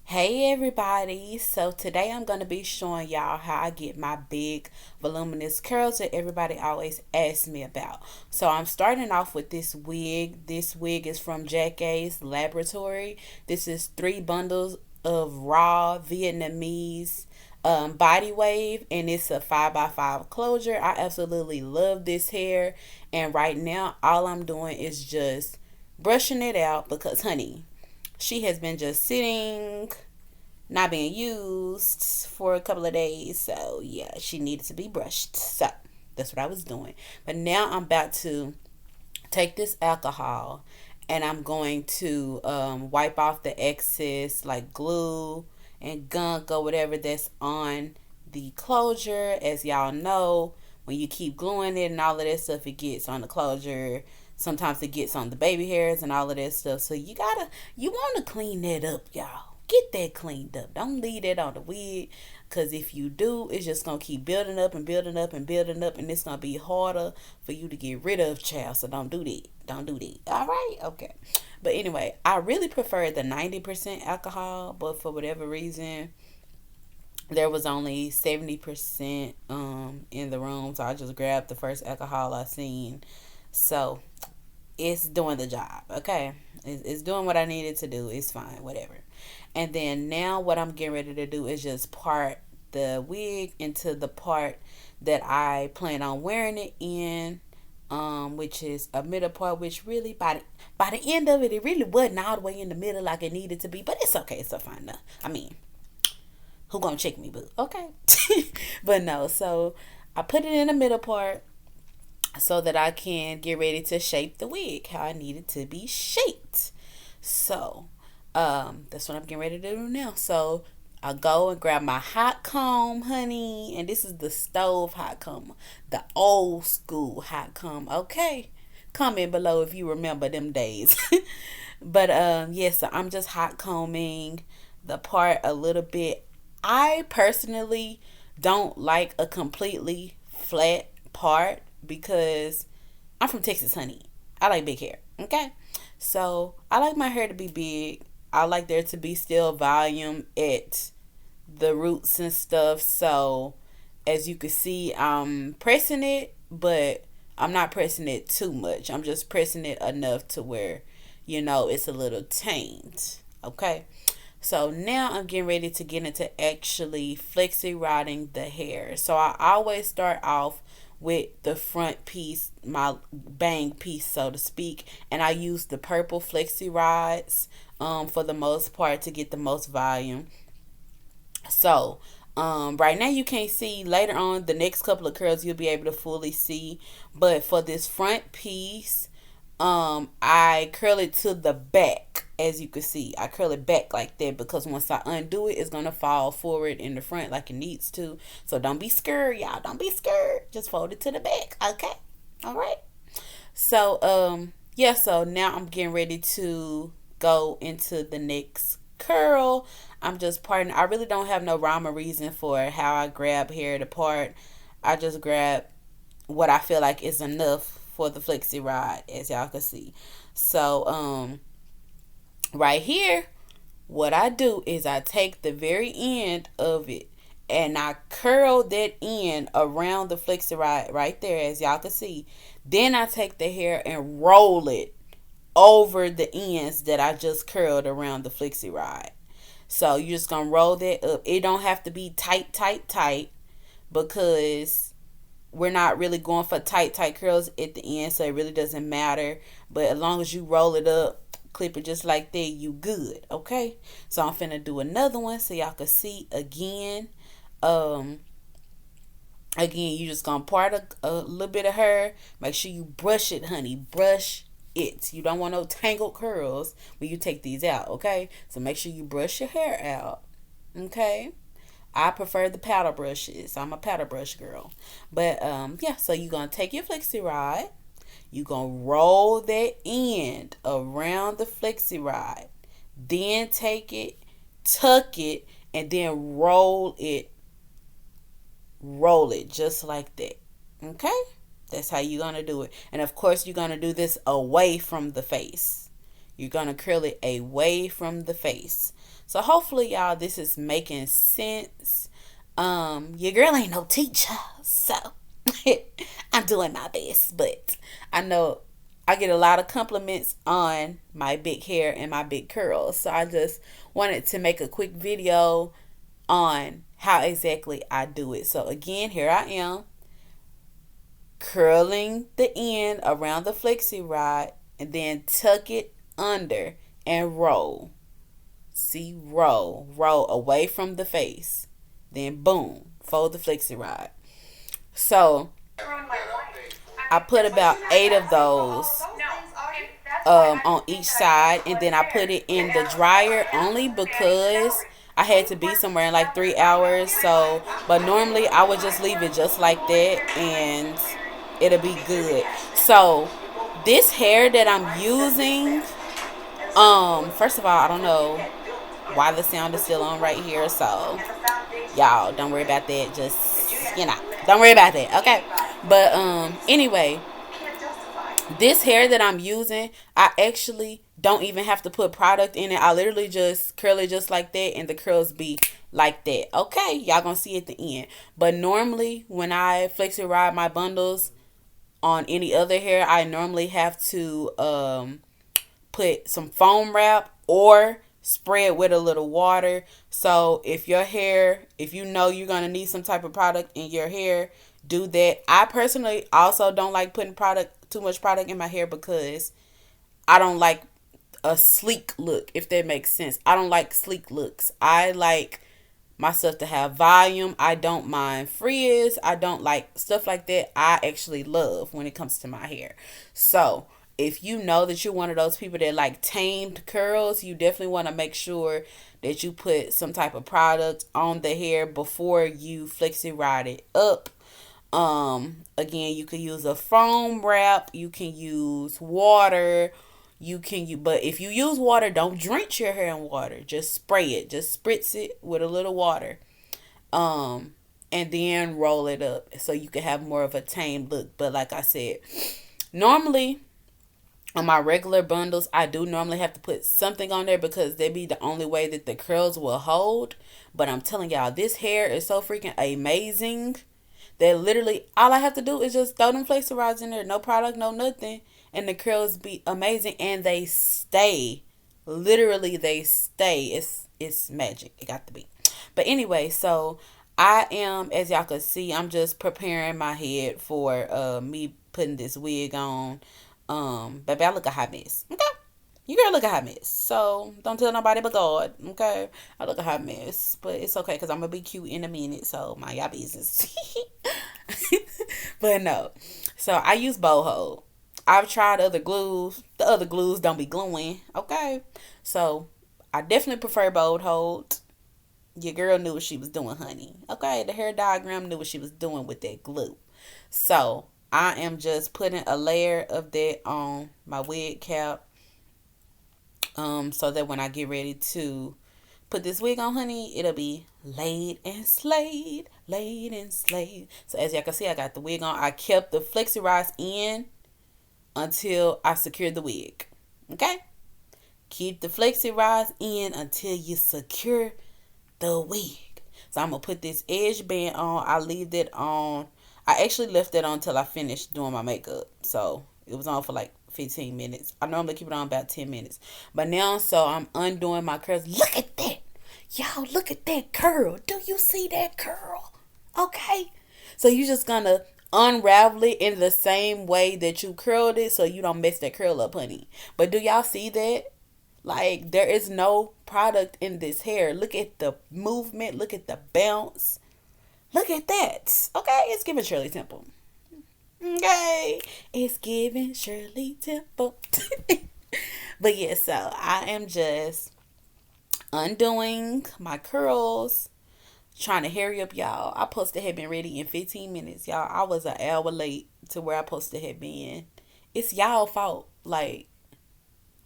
Hey everybody, so today I'm going to be showing y'all how I get my big voluminous curls that everybody always asks me about. So I'm starting off with this wig. This wig is from Jack A's Laboratory. This is 3 bundles of raw Vietnamese body wave, and it's a 5x5 closure. I absolutely love this hair, and right now all I'm doing is just brushing it out because honey, she has been just sitting, not being used for a couple of days. So, yeah, she needed to be brushed. So, that's what I was doing. But now I'm about to take this alcohol and I'm going to wipe off the excess, like glue and gunk or whatever that's on the closure. As y'all know, when you keep gluing it and all of that stuff, it gets on the closure. Sometimes it gets on the baby hairs and all of that stuff. So you want to clean that up, y'all. Get that cleaned up. Don't leave that on the wig, because if you do, it's just going to keep building up and building up and building up, and it's going to be harder for you to get rid of, child. So don't do that. Don't do that. All right? Okay. But anyway, I really prefer the 90% alcohol, but for whatever reason, there was only 70% in the room. So I just grabbed the first alcohol I seen. So it's doing the job. Okay. It's doing what I needed to do. It's fine. Whatever. And then now what I'm getting ready to do is just part the wig into the part that I plan on wearing it in, which is a middle part, which really by the end of it, it really wasn't all the way in the middle like it needed to be, but it's okay. It's a fine enough. I mean, who gonna check me, boo? Okay. But no, so I put it in the middle part so that I can get ready to shape the wig how I need it to be shaped. So that's what I'm getting ready to do now. So I go and grab my hot comb, honey, and this is the stove hot comb, the old school hot comb. Okay, comment below if you remember them days. But yes, so I'm just hot combing the part a little bit. I personally don't like a completely flat part because I'm from Texas, honey. I like big hair. Okay, so I like my hair to be big. I like there to be still volume at the roots and stuff. So as you can see, I'm pressing it, but I'm not pressing it too much. I'm just pressing it enough to where, it's a little tamed. Okay. So now I'm getting ready to get into actually flexi rodding the hair. So I always start off with the front piece, my bang piece, so to speak, and I use the purple flexi rods for the most part to get the most volume. So right now you can't see. Later on, the next couple of curls you'll be able to fully see. But for this front piece, I curl it to the back. As you can see, I curl it back like that because once I undo it, it's gonna fall forward in the front like it needs to. So don't be scared, y'all. Don't be scared. Just fold it to the back. Okay. All right. So yeah. So now I'm getting ready to go into the next curl. I'm just parting. I really don't have no rhyme or reason for how I grab hair to part. I just grab what I feel like is enough for the flexi rod, as y'all can see. So right here, what I do is I take the very end of it and I curl that end around the flexi rod right there, as y'all can see. Then I take the hair and roll it over the ends that I just curled around the flexi rod. So you're just gonna roll that up. It don't have to be tight, tight, tight, because we're not really going for tight, tight curls at the end, so it really doesn't matter. But as long as you roll it up, clip it just like that, you good. Okay. So I'm finna do another one so y'all can see again. Um, Again, you just gonna part a little bit of hair. Make sure you brush it, honey. Brush it. You don't want no tangled curls when you take these out, okay? So make sure you brush your hair out, okay? I prefer the powder brushes. I'm a powder brush girl. But yeah, so you're gonna take your flexi rod. You're gonna roll that end around the flexi rod. Then take it, tuck it, and then roll it just like that. Okay? That's how you're going to do it. And of course, you're going to do this away from the face. You're going to curl it away from the face. So hopefully, y'all, this is making sense. Your girl ain't no teacher, so I'm doing my best, but I know I get a lot of compliments on my big hair and my big curls. So I just wanted to make a quick video on how exactly I do it. So again, here I am curling the end around the flexi rod and then tuck it under and roll. See, roll away from the face. Then boom, fold the flexi rod. So I put about 8 of those on each side, and then I put it in the dryer only because I had to be somewhere in like 3 hours. So, but normally I would just leave it just like that, and it'll be good. So this hair that I'm using, first of all, I don't know why the sound is still on right here, so y'all don't worry about that. Just, don't worry about that, okay? But anyway, this hair that I'm using, I actually don't even have to put product in it. I literally just curl it just like that, and the curls be like that. Okay, y'all gonna see at the end. But normally when I flexi ride my bundles on any other hair, I normally have to put some foam wrap or spray it with a little water. So if your hair, if you know you're gonna need some type of product in your hair, do that. I personally also don't like putting too much product in my hair because I don't like a sleek look, if that makes sense. I don't like sleek looks. I like my stuff to have volume. I don't mind frizz. I don't like stuff like that. I actually love when it comes to my hair. So if you know that you're one of those people that like tamed curls, you definitely want to make sure that you put some type of product on the hair before you flexi ride it up. Again, you can use a foam wrap, you can use water, but if you use water, don't drench your hair in water. Just spray it. Just spritz it with a little water. And then roll it up so you can have more of a tame look. But like I said, normally on my regular bundles, I do normally have to put something on there because they be the only way that the curls will hold. But I'm telling y'all, this hair is so freaking amazing that literally all I have to do is just throw them flexi rods in there. No product, no nothing. And the curls be amazing, and they stay. Literally, they stay. It's magic. It got to be. But anyway, so I am, as y'all can see, I'm just preparing my head for me putting this wig on. Baby, I look a hot mess. Okay? You girl look a hot mess. So don't tell nobody but God. Okay? I look a hot mess. But it's okay because I'm going to be cute in a minute. So mind y'all business. But no. So I use boho. I've tried other glues. The other glues don't be gluing. Okay? So I definitely prefer Bold Hold. Your girl knew what she was doing, honey. Okay? The hair diagram knew what she was doing with that glue. So I am just putting a layer of that on my wig cap. So that when I get ready to put this wig on, honey, it'll be laid and slayed. Laid and slayed. So as y'all can see, I got the wig on. I kept the flexi rods in until I secured the wig. Okay? Keep the flexi rods in until you secure the wig. So I'm going to put this edge band on. I leave that on. I actually left that on until I finished doing my makeup. So it was on for like 15 minutes. I normally keep it on about 10 minutes. But now, so I'm undoing my curls. Look at that. Y'all, look at that curl. Do you see that curl? Okay. So you're just going to unravel it in the same way that you curled it so you don't mess that curl up, honey. But do y'all see that? Like, there is no product in this hair. Look at the movement. Look at the bounce. Look at that. Okay, it's giving Shirley Temple. Okay, it's giving Shirley Temple. But yeah, so I am just undoing my curls, trying to hurry up, y'all. I supposed to have been ready in 15 minutes, y'all. I was an hour late to where I supposed to have been. It's y'all fault. Like,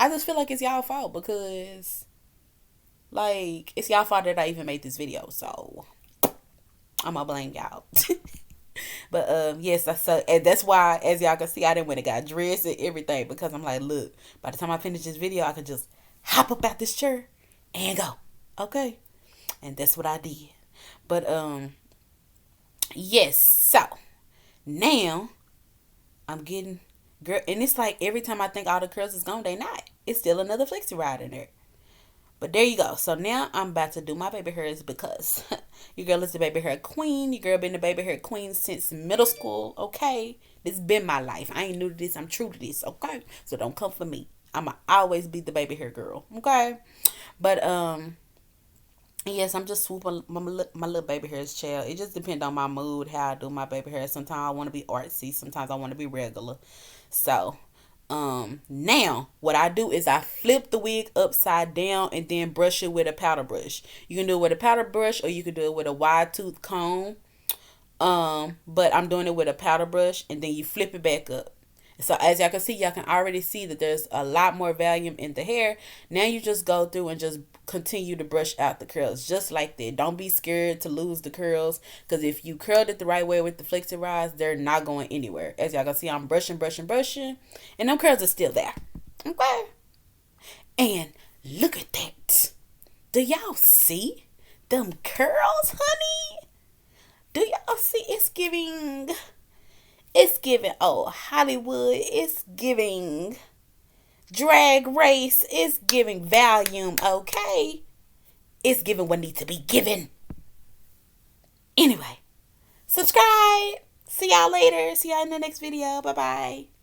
I just feel like it's y'all fault because, like, it's y'all fault that I even made this video. So I'm gonna blame y'all. But yes, so and that's why, as y'all can see, I didn't went and got dressed and everything, because I'm like, look, by the time I finish this video, I could just hop up out this chair and go. Okay. And that's what I did. But yes, so now I'm getting girl, and it's like every time I think all the curls is gone, they not. It's still another flexi rod in there. But there you go. So now I'm about to do my baby hairs, because your girl is the baby hair queen. Your girl been the baby hair queen since middle school. Okay, this been my life. I ain't new to this. I'm true to this. Okay, so don't come for me. I'ma always be the baby hair girl. Okay, but yes, I'm just swooping my little baby hairs, child. It just depends on my mood, how I do my baby hair. Sometimes I want to be artsy. Sometimes I want to be regular. So, now what I do is I flip the wig upside down and then brush it with a powder brush. You can do it with a powder brush, or you can do it with a wide tooth comb. But I'm doing it with a powder brush, and then you flip it back up. So as y'all can see, y'all can already see that there's a lot more volume in the hair. Now you just go through and just continue to brush out the curls just like that. Don't be scared to lose the curls, because if you curled it the right way with the flexi rods, they're not going anywhere. As y'all can see, I'm brushing, brushing, brushing, and them curls are still there. Okay. And look at that. Do y'all see them curls, honey? Do y'all see? It's giving old Hollywood. It's giving Drag Race. It's giving volume. Okay, it's giving what needs to be given. Anyway, subscribe. See y'all later. See y'all in the next video. Bye bye.